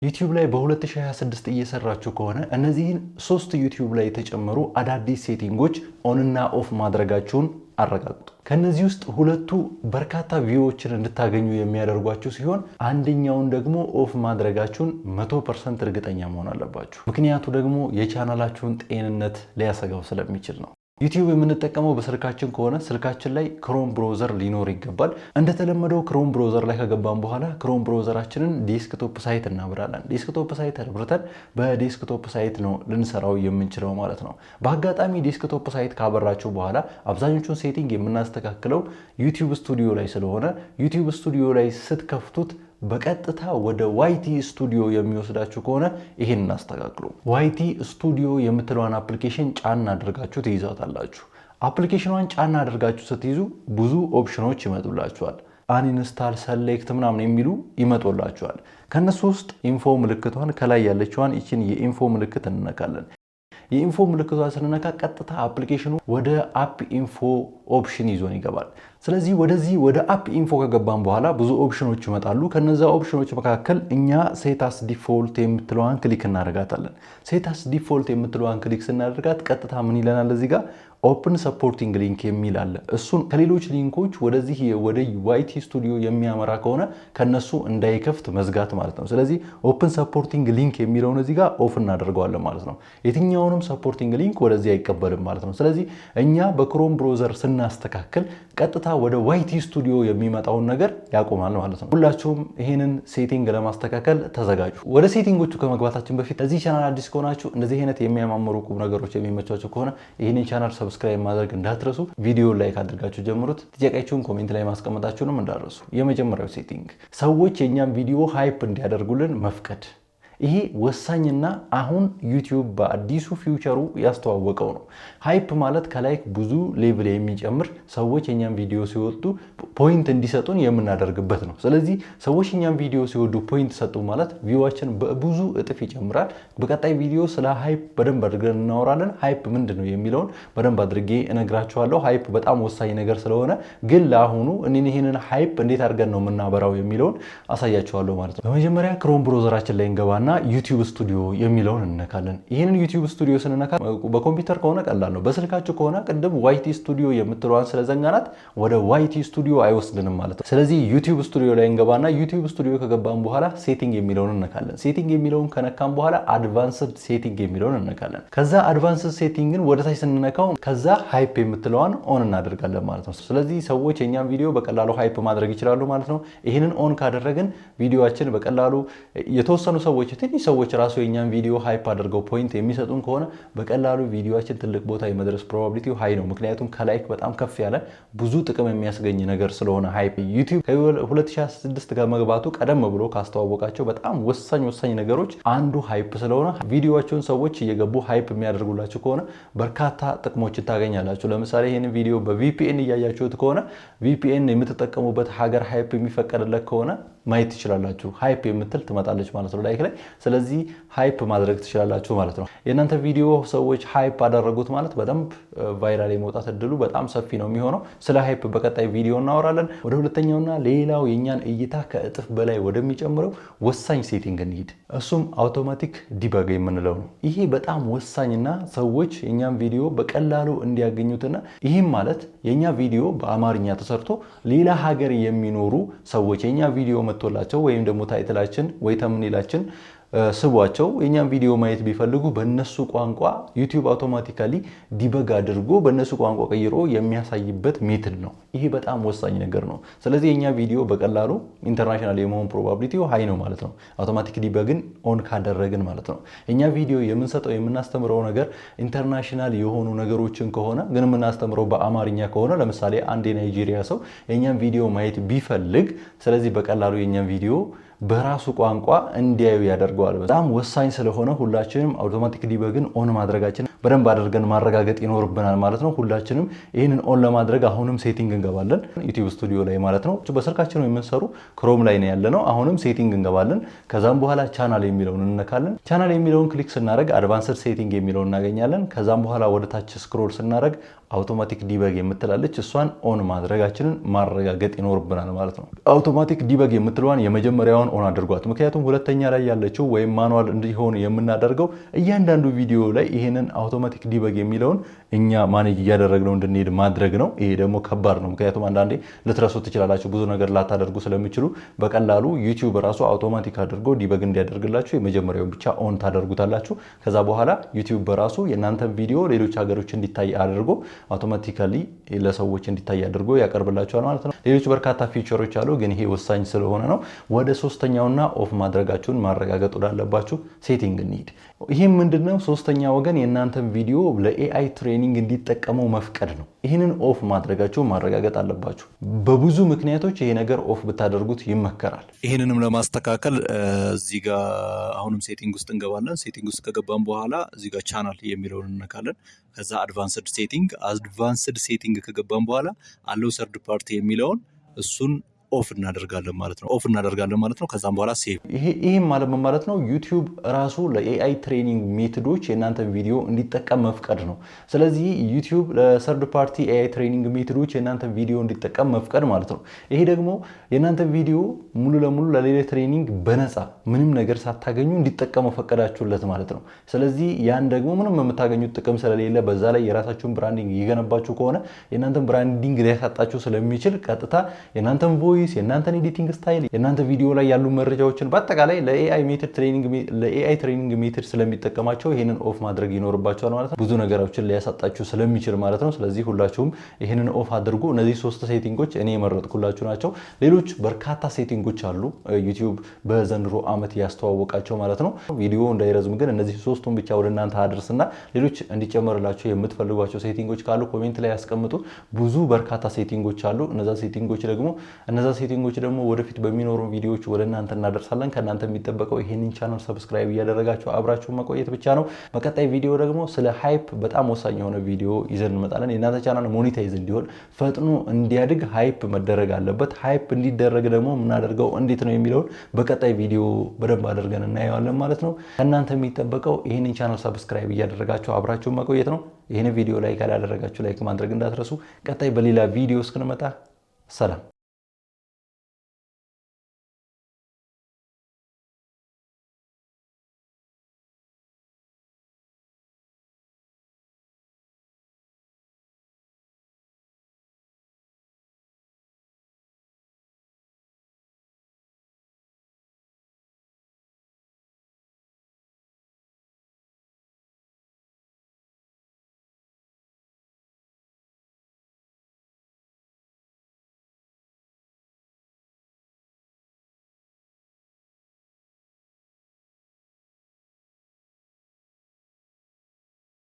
ዩቲዩብ ላይ በ2026 እየሰራችሁ ከሆነ እነዚህን 3 ዩቲዩብ ላይ የተጨመሩ አዳዲስ ሴቲንጎች ኦን እና ኦፍ ማድረጋችሁን አረጋግጡ። ከነዚህ ውስጥ ሁለቱ በርካታ ቪውዎችን እንድታገኙ የሚያደርጓችሁ ሲሆን አንደኛውን ደግሞ ኦፍ ማድረጋችሁን 100% እርግጠኛ መሆን አለባችሁ። ምክንያቱ ደግሞ የቻናላችሁን ጤንነት ሊያሰጋው ስለሚችል ነው። ዩቲዩብ የምንጠቀመው በስልካችን ከሆነ ስልካችን ላይ ክሮም ብራውዘር ሊኖር ይገባል። እንደተለመደው ክሮም ብራውዘር ላይ ከገባን በኋላ ክሮም ብራውዘራችንን ዴስክቶፕ ሳይት እናብራለን። ዴስክቶፕ ሳይት አብርተን በዴስክቶፕ ሳይት ነው ልንሰራው የምንችለው ማለት ነው። በአጋጣሚ ዴስክቶፕ ሳይት ካበራችሁ በኋላ አብዛኞቹን ሴቲንግ የምናስተካክለው ዩቲዩብ ስቱዲዮ ላይ ስለሆነ ዩቲዩብ ስቱዲዮ ላይ ስትከፍቱት በቀጥታ ወደ ዋይቲ ስቱዲዮ የሚወስዳችሁ ከሆነ ይሄን እናስተካክሉ። ዋይቲ ስቱዲዮ የምትለዋን አፕሊኬሽን ጫን አድርጋችሁ ትይዛታላችሁ። አፕሊኬሽኗን ጫን አድርጋችሁ ስትይዙ ብዙ ኦፕሽኖች ይመጡላችኋል። አንኢንስታል፣ ሰሌክት ምናምን የሚሉ ይመጡላችኋል። ከነሱ ውስጥ ኢንፎ ምልክቷን ከላይ ያለችዋን ይችን የኢንፎ ምልክት እንነካለን። የኢንፎ ምልክቷን ስንነካ ቀጥታ አፕሊኬሽኑ ወደ አፕ ኢንፎ ኦፕሽን ይዞን ይገባል። ስለዚህ ወደዚህ ወደ አፕ ኢንፎ ከገባን በኋላ ብዙ ኦፕሽኖች ይመጣሉ። ከነዛ ኦፕሽኖች መካከል እኛ ሴታስ ዲፎልት የምትለዋን ክሊክ እናደርጋታለን። ሴታስ ዲፎልት የምትለዋን ክሊክ ስናደርጋት ቀጥታ ምን ይለናል? እዚህ ጋር ኦፕን ሰፖርቲንግ ሊንክ የሚል አለ። እሱን ከሌሎች ሊንኮች ወደዚህ ወደ ዋይቲ ስቱዲዮ የሚያመራ ከሆነ ከነሱ እንዳይከፍት መዝጋት ማለት ነው። ስለዚህ ኦፕን ሰፖርቲንግ ሊንክ የሚለውን እዚህ ጋር ኦፍ እናደርገዋለን ማለት ነው። የትኛውንም ሰፖርቲንግ ሊንክ ወደዚህ አይቀበልም ማለት ነው። ስለዚህ እኛ በክሮም ብራውዘር ስናስተካክል ቀጥታ ወደ ዋይቲ ስቱዲዮ የሚመጣውን ነገር ያቆማል ማለት ነው። ሁላችሁም ይሄንን ሴቲንግ ለማስተካከል ተዘጋጁ። ወደ ሴቲንጎቹ ከመግባታችን በፊት እዚህ ቻናል አዲስ ከሆናችሁ እንደዚህ አይነት የሚያማምሩ ቁም ነገሮች የሚመቻችሁ ከሆነ ይሄንን ቻናል ሰብስክራይብ ማድረግ እንዳትረሱ። ቪዲዮ ላይክ አድርጋችሁ ጀምሩት። ጥያቄያችሁን ኮሜንት ላይ ማስቀመጣችሁንም እንዳትረሱ። የመጀመሪያው ሴቲንግ ሰዎች የኛን ቪዲዮ ሃይፕ እንዲያደርጉልን መፍቀድ። ይሄ ወሳኝና አሁን ዩቲዩብ በአዲሱ ፊውቸሩ ያስተዋወቀው ነው። ሃይፕ ማለት ከላይ ብዙ ሌቭል የሚጨምር ሰዎች የኛን ቪዲዮ ሲወዱ ፖይንት እንዲሰጡን የምናደርግበት ነው። ስለዚህ ሰዎች የኛን ቪዲዮ ሲወዱ ፖይንት ሰጡ ማለት ቪዋችን በብዙ እጥፍ ይጨምራል። በቀጣይ ቪዲዮ ስለ ሃይፕ በደንብ አድርገን እናወራለን። ሃይፕ ምንድነው የሚለውን በደንብ አድርጌ እነግራችኋለሁ። ሃይፕ በጣም ወሳኝ ነገር ስለሆነ ግን ለአሁኑ ይሄንን ሃይፕ እንዴት አድርገን ነው የምናበራው የሚለውን አሳያችኋለሁ ማለት ነው። በመጀመሪያ ክሮም ብራውዘራችን ላይ እንገባና ዩቲዩብ ስቱዲዮ የሚለውን እንነካለን። ይህንን ዩቲዩብ ስቱዲዮ ስንነካ በኮምፒውተር ከሆነ ቀላል ነው። በስልካችሁ ከሆነ ቅድም ዋይቲ ስቱዲዮ የምትለዋን ስለዘጋናት ወደ ዋይቲ ስቱዲዮ አይወስድንም ማለት ነው። ስለዚህ ዩቲዩብ ስቱዲዮ ላይ እንገባና ዩቲዩብ ስቱዲዮ ከገባን በኋላ ሴቲንግ የሚለውን እንነካለን። ሴቲንግ የሚለውን ከነካን በኋላ አድቫንስድ ሴቲንግ የሚለውን እንነካለን። ከዛ አድቫንስድ ሴቲንግን ወደ ታች ስንነካው ከዛ ሃይፕ የምትለዋን ኦን እናደርጋለን ማለት ነው። ስለዚህ ሰዎች የኛን ቪዲዮ በቀላሉ ሃይፕ ማድረግ ይችላሉ ማለት ነው። ይህንን ኦን ካደረግን ቪዲዮአችን በቀላሉ የተወሰኑ ሰዎች ትንሽ ሰዎች ራሱ የኛን ቪዲዮ ሃይፕ አድርገው ፖይንት የሚሰጡን ከሆነ በቀላሉ ቪዲዮአችን ትልቅ ቦታ የመድረስ ፕሮባቢሊቲው ሃይ ነው። ምክንያቱም ከላይክ በጣም ከፍ ያለ ብዙ ጥቅም የሚያስገኝ ነገር ስለሆነ ሃይፕ ዩቲዩብ ከ2026 ጋር መግባቱ ቀደም ብሎ ካስተዋወቃቸው በጣም ወሳኝ ነገሮች አንዱ ሃይፕ ስለሆነ ቪዲዮአቸውን ሰዎች እየገቡ ሃይፕ የሚያደርጉላችሁ ከሆነ በርካታ ጥቅሞችን ታገኛላችሁ። ለምሳሌ ይህን ቪዲዮ በቪፒኤን እያያችሁት ከሆነ ቪፒኤን የምትጠቀሙበት ሀገር ሃይፕ የሚፈቀድለት ከሆነ ማየት ትችላላችሁ። ሃይፕ የምትል ትመጣለች ማለት ነው ላይክ ላይ። ስለዚህ ሃይፕ ማድረግ ትችላላችሁ ማለት ነው። የእናንተ ቪዲዮ ሰዎች ሃይፕ አደረጉት ማለት በደንብ ቫይራል የመውጣት እድሉ በጣም ሰፊ ነው የሚሆነው። ስለ ሃይፕ በቀጣይ ቪዲዮ እናወራለን። ወደ ሁለተኛውና ሌላው የኛን እይታ ከእጥፍ በላይ ወደሚጨምረው ወሳኝ ሴቲንግ እንሂድ። እሱም አውቶማቲክ ዲበግ የምንለው ነው። ይሄ በጣም ወሳኝና ሰዎች የኛን ቪዲዮ በቀላሉ እንዲያገኙትና ይህም ማለት የኛ ቪዲዮ በአማርኛ ተሰርቶ ሌላ ሀገር የሚኖሩ ሰዎች የኛ ቪዲዮ መጥቶላቸው ወይም ደግሞ ታይትላችን ወይ ተምኔላችን ስቧቸው የኛን ቪዲዮ ማየት ቢፈልጉ በእነሱ ቋንቋ ዩቲዩብ አውቶማቲካሊ ዲበግ አድርጎ በእነሱ ቋንቋ ቀይሮ የሚያሳይበት ሜትድ ነው። ይሄ በጣም ወሳኝ ነገር ነው። ስለዚህ የኛ ቪዲዮ በቀላሉ ኢንተርናሽናል የመሆን ፕሮባቢሊቲው ሃይ ነው ማለት ነው። አውቶማቲክ ዲበግን ኦን ካደረግን ማለት ነው። የኛ ቪዲዮ የምንሰጠው የምናስተምረው ነገር ኢንተርናሽናል የሆኑ ነገሮችን ከሆነ ግን የምናስተምረው በአማርኛ ከሆነ ለምሳሌ አንድ የናይጄሪያ ሰው የኛን ቪዲዮ ማየት ቢፈልግ ስለዚህ በቀላሉ የኛን ቪዲዮ በራሱ ቋንቋ እንዲያዩ ያደርገዋል። በጣም ወሳኝ ስለሆነ ሁላችንም አውቶማቲክ ዲበግን ኦን ማድረጋችን በደንብ አድርገን ማረጋገጥ ይኖርብናል ማለት ነው። ሁላችንም ይህንን ኦን ለማድረግ አሁንም ሴቲንግ እንገባለን ዩቲዩብ ስቱዲዮ ላይ ማለት ነው። በስልካችን ነው የምንሰሩ ክሮም ላይ ነው ያለነው። አሁንም ሴቲንግ እንገባለን። ከዛም በኋላ ቻናል የሚለውን እንነካለን። ቻናል የሚለውን ክሊክ ስናደርግ አድቫንስድ ሴቲንግ የሚለውን እናገኛለን። ከዛም በኋላ ወደ ታች ስክሮል ስናደርግ አውቶማቲክ ዲበግ የምትላለች እሷን ኦን ማድረጋችንን ማረጋገጥ ይኖርብናል ማለት ነው። አውቶማቲክ ዲበግ የምትለዋን የመጀመሪያውን ኦን አድርጓት። ምክንያቱም ሁለተኛ ላይ ያለችው ወይም ማኑዋል እንዲሆን የምናደርገው እያንዳንዱ ቪዲዮ ላይ ይሄንን አውቶማቲክ ዲበግ የሚለውን እኛ ማኔጅ እያደረግነው እንድንሄድ ማድረግ ነው። ይሄ ደግሞ ከባድ ነው። ምክንያቱም አንዳንዴ ልትረሱ ትችላላችሁ። ብዙ ነገር ላታደርጉ ስለሚችሉ በቀላሉ ዩቲዩብ ራሱ አውቶማቲክ አድርጎ ዲበግ እንዲያደርግላችሁ የመጀመሪያውን ብቻ ኦን ታደርጉታላችሁ። ከዛ በኋላ ዩቲዩብ በራሱ የእናንተን ቪዲዮ ሌሎች ሀገሮች እንዲታይ አድርጎ አውቶማቲካሊ ለሰዎች እንዲታይ አድርጎ ያቀርብላችኋል ማለት ነው። ሌሎች በርካታ ፊቸሮች አሉ፣ ግን ይሄ ወሳኝ ስለሆነ ነው። ወደ ሶስተኛውና ኦፍ ማድረጋችሁን ማረጋገጥ ወዳለባችሁ ሴቲንግ እንሂድ። ይህም ምንድነው? ሶስተኛ ወገን የእናንተን ቪዲዮ ለኤአይ ትሬኒንግ እንዲጠቀመው መፍቀድ ነው። ይህንን ኦፍ ማድረጋችሁ ማረጋገጥ አለባችሁ። በብዙ ምክንያቶች ይሄ ነገር ኦፍ ብታደርጉት ይመከራል። ይህንንም ለማስተካከል እዚህ ጋር አሁንም ሴቲንግ ውስጥ እንገባለን። ሴቲንግ ውስጥ ከገባን በኋላ እዚህ ጋር ቻናል የሚለውን እንነካለን። ከዛ አድቫንስድ ሴቲንግ ከገባን በኋላ አለው ሰርድ ፓርቲ የሚለውን እሱን ኦፍ እናደርጋለን ማለት ነው። ከዛም በኋላ ሴቭ። ይሄም ማለት ነው ዩቲዩብ ራሱ ለኤአይ ትሬኒንግ ሜቶዶች የእናንተ ቪዲዮ እንዲጠቀም መፍቀድ ነው። ስለዚህ ዩቲዩብ ለሰርድ ፓርቲ ኤአይ ትሬኒንግ ሜቶዶች የእናንተ ቪዲዮ እንዲጠቀም መፍቀድ ማለት ነው። ይሄ ደግሞ የእናንተ ቪዲዮ ሙሉ ለሙሉ ለሌላ ትሬኒንግ በነፃ ምንም ነገር ሳታገኙ እንዲጠቀሙ ፈቀዳችሁለት ማለት ነው። ስለዚህ ያን ደግሞ ምንም የምታገኙት ጥቅም ስለሌለ በዛ ላይ የራሳችሁን ብራንዲንግ እየገነባችሁ ከሆነ የእናንተን ብራንዲንግ ሊያሳጣችሁ ስለሚችል ቀጥታ የእናንተን ቮይስ የእናንተን ኤዲቲንግ ስታይል የእናንተ ቪዲዮ ላይ ያሉ መረጃዎችን በአጠቃላይ ለኤአይ ትሬኒንግ ሜትድ ስለሚጠቀማቸው ይህንን ኦፍ ማድረግ ይኖርባቸዋል ማለት ነው። ብዙ ነገሮችን ሊያሳጣችሁ ስለሚችል ማለት ነው። ስለዚህ ሁላችሁም ይህንን ኦፍ አድርጉ። እነዚህ ሶስት ሴቲንጎች እኔ የመረጥኩላችሁ ናቸው። ሌሎች በርካታ ሴቲንጎች አሉ ዩቲዩብ በዘንድሮ ዓመት ያስተዋወቃቸው ማለት ነው። ቪዲዮ እንዳይረዝም ግን እነዚህ ሶስቱን ብቻ ወደ እናንተ አድርስና ሌሎች እንዲጨመርላችሁ የምትፈልጓቸው ሴቲንጎች ካሉ ኮሜንት ላይ ያስቀምጡ። ብዙ በርካታ ሴቲንጎች አሉ። እነዛ ሴቲንጎች ደግሞ ወደፊት በሚኖሩ ቪዲዮዎች ወደ እናንተ እናደርሳለን። ከእናንተ የሚጠበቀው ይሄንን ቻናል ሰብስክራይብ እያደረጋችሁ አብራችሁ መቆየት ብቻ ነው። በቀጣይ ቪዲዮ ደግሞ ስለ ሃይፕ በጣም ወሳኝ የሆነ ቪዲዮ ይዘን እንመጣለን። የእናንተ ቻናል ሞኔታይዝ እንዲሆን ፈጥኖ እንዲያድግ ሃይፕ መደረግ አለበት። ሃይፕ እንዲደረግ ደግሞ የምናደርገው እንዴት ነው የሚለውን በቀጣይ ቪዲዮ በደንብ አድርገን እናየዋለን ማለት ነው። ከእናንተ የሚጠበቀው ይሄንን ቻናል ሰብስክራይብ እያደረጋችሁ አብራችሁ መቆየት ነው። ይሄን ቪዲዮ ላይክ ካላደረጋችሁ ላይክ ማድረግ እንዳትረሱ። ቀጣይ በሌላ ቪዲዮ እስክንመጣ ሰላም።